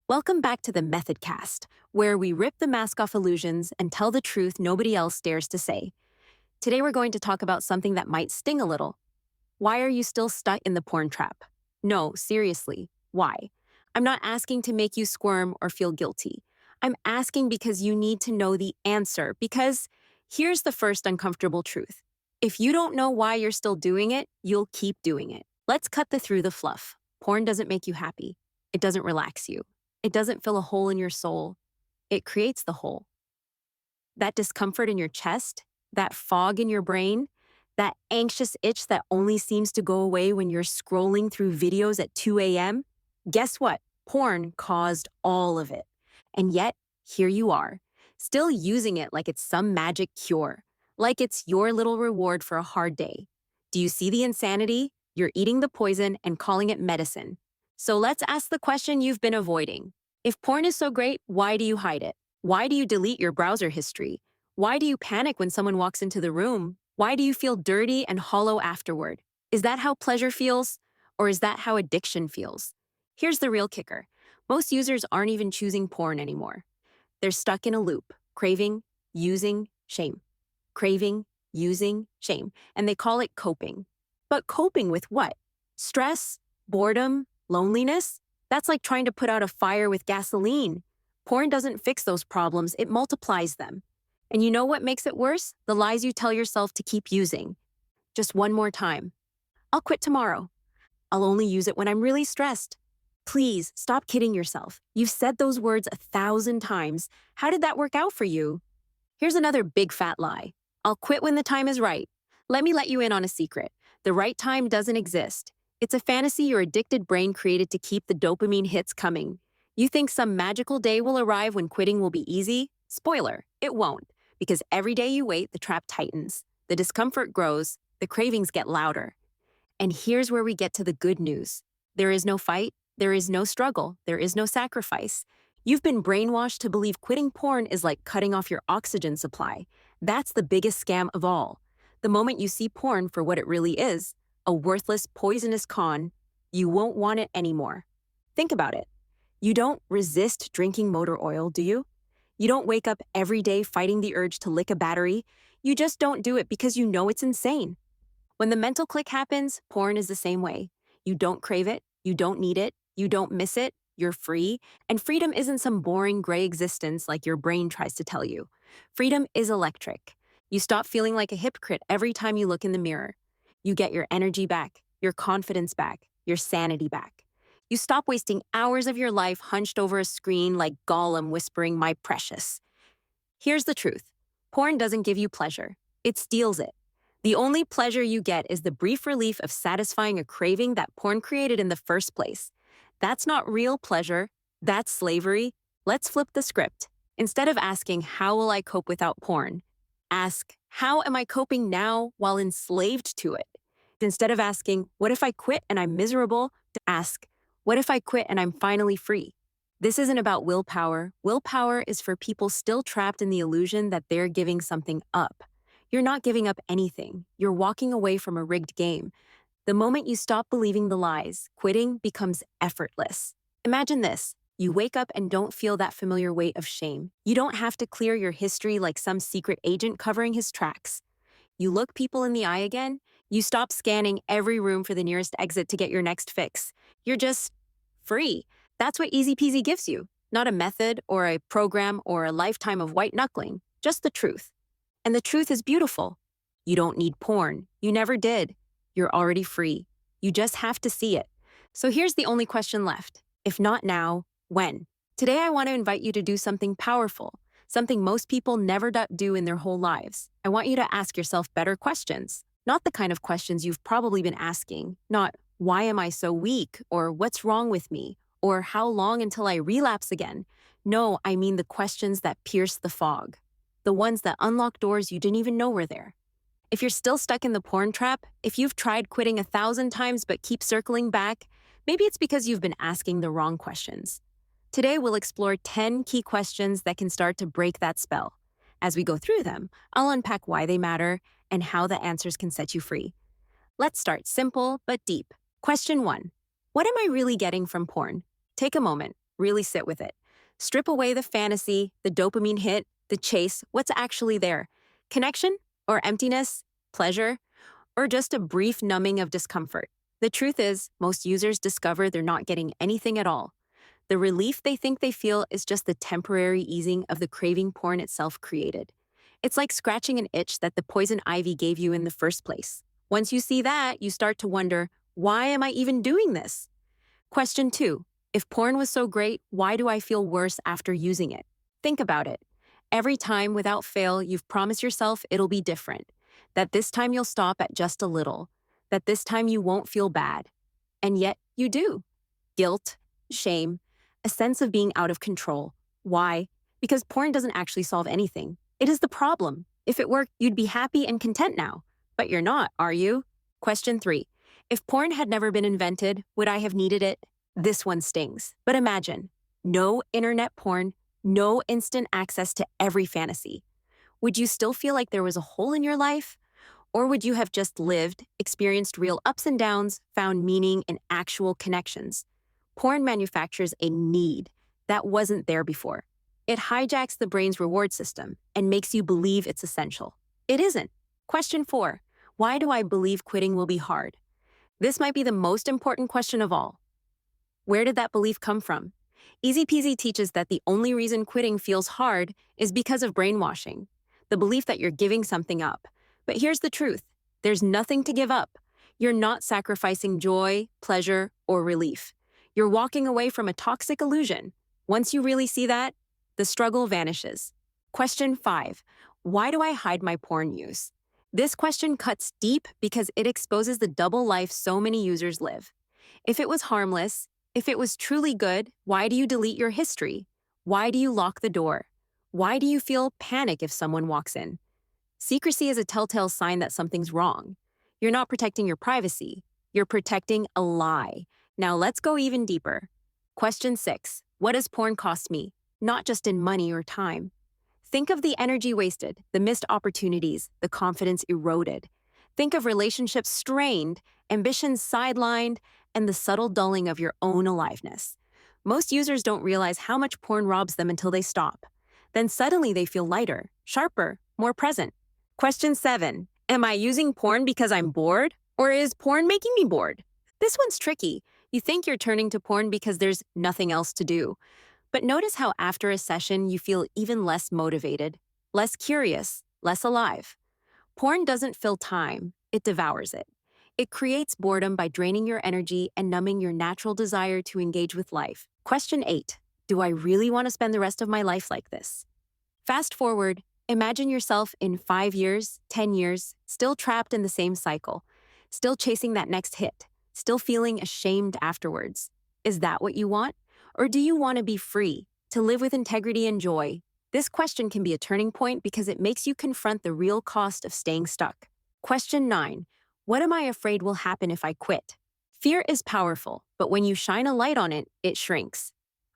Welcome back to the Methodcast, where we rip the mask off illusions and tell the truth nobody else dares to say. Today we're going to talk about something that might sting a little. Why are you still stuck in the porn trap? No, seriously, why? I'm not asking to make you squirm or feel guilty. I'm asking because you need to know the answer, because here's the first uncomfortable truth. If you don't know why you're still doing it, you'll keep doing it. Let's cut through the fluff. Porn doesn't make you happy. It doesn't relax you. It doesn't fill a hole in your soul. It creates the hole. That discomfort in your chest, that fog in your brain, that anxious itch that only seems to go away when you're scrolling through videos at 2 a.m. Guess what? Porn caused all of it. And yet, here you are, still using it like it's some magic cure, like it's your little reward for a hard day. Do you see the insanity? You're eating the poison and calling it medicine. So let's ask the question you've been avoiding. If porn is so great, why do you hide it? Why do you delete your browser history? Why do you panic when someone walks into the room? Why do you feel dirty and hollow afterward? Is that how pleasure feels? Or is that how addiction feels? Here's the real kicker. Most users aren't even choosing porn anymore. They're stuck in a loop, craving, using, shame. Craving, using, shame. And they call it coping. But coping with what? Stress? Boredom? Loneliness? That's like trying to put out a fire with gasoline. Porn doesn't fix those problems, it multiplies them. And you know what makes it worse? The lies you tell yourself to keep using. Just one more time. I'll quit tomorrow. I'll only use it when I'm really stressed. Please, stop kidding yourself. You've said those words 1,000 times. How did that work out for you? Here's another big fat lie. I'll quit when the time is right. Let me let you in on a secret. The right time doesn't exist. It's a fantasy your addicted brain created to keep the dopamine hits coming. You think some magical day will arrive when quitting will be easy? Spoiler, it won't, because every day you wait, the trap tightens. The discomfort grows, the cravings get louder. And here's where we get to the good news. There is no fight, there is no struggle, there is no sacrifice. You've been brainwashed to believe quitting porn is like cutting off your oxygen supply. That's the biggest scam of all. The moment you see porn for what it really is, a worthless, poisonous con, you won't want it anymore. Think about it. You don't resist drinking motor oil, do you? You don't wake up every day fighting the urge to lick a battery. You just don't do it because you know it's insane. When the mental click happens, porn is the same way. You don't crave it, you don't need it, you don't miss it, you're free. And freedom isn't some boring gray existence like your brain tries to tell you. Freedom is electric. You stop feeling like a hypocrite every time you look in the mirror. You get your energy back, your confidence back, your sanity back. You stop wasting hours of your life hunched over a screen like Gollum whispering, "My precious." Here's the truth. Porn doesn't give you pleasure. It steals it. The only pleasure you get is the brief relief of satisfying a craving that porn created in the first place. That's not real pleasure. That's slavery. Let's flip the script. Instead of asking, "How will I cope without porn?" ask, "How am I coping now while enslaved to it?" Instead of asking, "What if I quit and I'm miserable?" to ask, "What if I quit and I'm finally free?" This isn't about willpower. Willpower is for people still trapped in the illusion that they're giving something up. You're not giving up anything. You're walking away from a rigged game. The moment you stop believing the lies, quitting becomes effortless. Imagine this. You wake up and don't feel that familiar weight of shame. You don't have to clear your history like some secret agent covering his tracks. You look people in the eye again. You stop scanning every room for the nearest exit to get your next fix. You're just free. That's what Easy Peasy gives you. Not a method or a program or a lifetime of white knuckling. Just the truth. And the truth is beautiful. You don't need porn. You never did. You're already free. You just have to see it. So here's the only question left. If not now, when? Today I want to invite you to do something powerful, something most people never do in their whole lives. I want you to ask yourself better questions, not the kind of questions you've probably been asking, not "Why am I so weak?" or "What's wrong with me?" or "How long until I relapse again?" No, I mean the questions that pierce the fog, the ones that unlock doors you didn't even know were there. If you're still stuck in the porn trap, if you've tried quitting 1,000 times but keep circling back, maybe it's because you've been asking the wrong questions. Today, we'll explore 10 key questions that can start to break that spell. As we go through them, I'll unpack why they matter and how the answers can set you free. Let's start simple but deep. Question 1. What am I really getting from porn? Take a moment. Really sit with it. Strip away the fantasy, the dopamine hit, the chase. What's actually there? Connection or emptiness? Pleasure? Or just a brief numbing of discomfort? The truth is, most users discover they're not getting anything at all. The relief they think they feel is just the temporary easing of the craving porn itself created. It's like scratching an itch that the poison ivy gave you in the first place. Once you see that, you start to wonder, why am I even doing this? Question 2. If porn was so great, why do I feel worse after using it? Think about it. Every time, without fail, you've promised yourself it'll be different. That this time you'll stop at just a little. That this time you won't feel bad. And yet, you do. Guilt, shame, a sense of being out of control. Why? Because porn doesn't actually solve anything. It is the problem. If it worked, you'd be happy and content now. But you're not, are you? Question 3. If porn had never been invented, would I have needed it? This one stings. But imagine, no internet porn, no instant access to every fantasy. Would you still feel like there was a hole in your life? Or would you have just lived, experienced real ups and downs, found meaning in actual connections? Porn manufactures a need that wasn't there before. It hijacks the brain's reward system and makes you believe it's essential. It isn't. Question 4. Why do I believe quitting will be hard? This might be the most important question of all. Where did that belief come from? Easy Peasy teaches that the only reason quitting feels hard is because of brainwashing, the belief that you're giving something up. But here's the truth. There's nothing to give up. You're not sacrificing joy, pleasure, or relief. You're walking away from a toxic illusion. Once you really see that, the struggle vanishes. Question 5. Why do I hide my porn use? This question cuts deep because it exposes the double life so many users live. If it was harmless, if it was truly good, why do you delete your history? Why do you lock the door? Why do you feel panic if someone walks in? Secrecy is a telltale sign that something's wrong. You're not protecting your privacy. You're protecting a lie. Now let's go even deeper. Question 6. What does porn cost me? Not just in money or time. Think of the energy wasted, the missed opportunities, the confidence eroded. Think of relationships strained, ambitions sidelined, and the subtle dulling of your own aliveness. Most users don't realize how much porn robs them until they stop. Then suddenly they feel lighter, sharper, more present. Question 7. Am I using porn because I'm bored? Or is porn making me bored? This one's tricky. You think you're turning to porn because there's nothing else to do. But notice how after a session you feel even less motivated, less curious, less alive. Porn doesn't fill time, it devours it. It creates boredom by draining your energy and numbing your natural desire to engage with life. Question 8. Do I really want to spend the rest of my life like this? Fast forward, imagine yourself in 5 years, 10 years, still trapped in the same cycle, still chasing that next hit, still feeling ashamed afterwards. Is that what you want? Or do you want to be free, to live with integrity and joy? This question can be a turning point because it makes you confront the real cost of staying stuck. Question 9. What am I afraid will happen if I quit? Fear is powerful, but when you shine a light on it, it shrinks.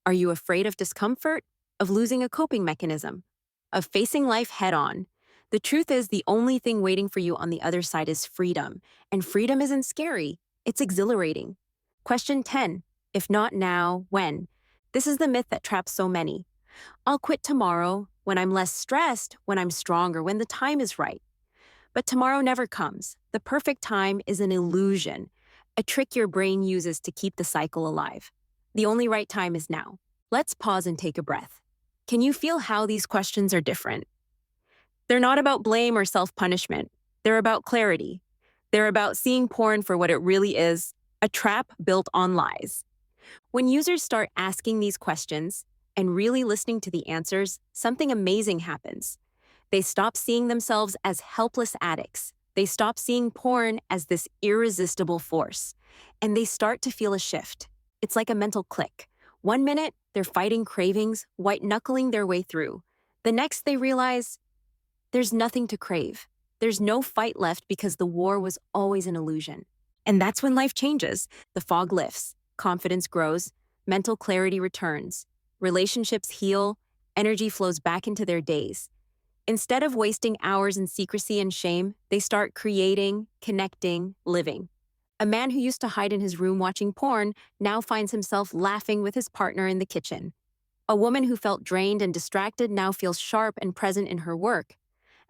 Are you afraid of discomfort? Of losing a coping mechanism? Of facing life head-on? The truth is, the only thing waiting for you on the other side is freedom. And freedom isn't scary, it's exhilarating. Question 10. If not now, when? This is the myth that traps so many. I'll quit tomorrow, when I'm less stressed, when I'm stronger, when the time is right. But tomorrow never comes. The perfect time is an illusion, a trick your brain uses to keep the cycle alive. The only right time is now. Let's pause and take a breath. Can you feel how these questions are different? They're not about blame or self-punishment. They're about clarity. They're about seeing porn for what it really is, a trap built on lies. When users start asking these questions and really listening to the answers, something amazing happens. They stop seeing themselves as helpless addicts. They stop seeing porn as this irresistible force. And they start to feel a shift. It's like a mental click. 1 minute, they're fighting cravings, white-knuckling their way through. The next, they realize there's nothing to crave. There's no fight left because the war was always an illusion. And that's when life changes. The fog lifts, confidence grows, mental clarity returns, relationships heal, energy flows back into their days. Instead of wasting hours in secrecy and shame, they start creating, connecting, living. A man who used to hide in his room watching porn now finds himself laughing with his partner in the kitchen. A woman who felt drained and distracted now feels sharp and present in her work.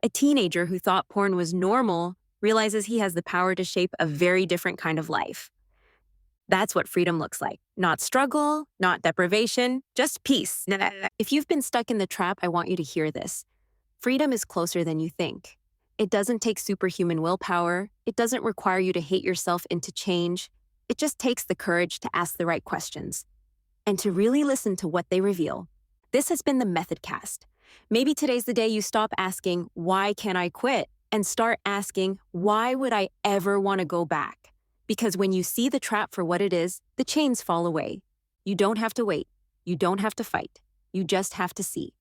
A teenager who thought porn was normal realizes he has the power to shape a very different kind of life. That's what freedom looks like. Not struggle, not deprivation, just peace. If you've been stuck in the trap, I want you to hear this. Freedom is closer than you think. It doesn't take superhuman willpower. It doesn't require you to hate yourself into change. It just takes the courage to ask the right questions and to really listen to what they reveal. This has been the Methodcast. Maybe today's the day you stop asking, why can't I quit? And start asking, why would I ever want to go back? Because when you see the trap for what it is, the chains fall away. You don't have to wait. You don't have to fight. You just have to see.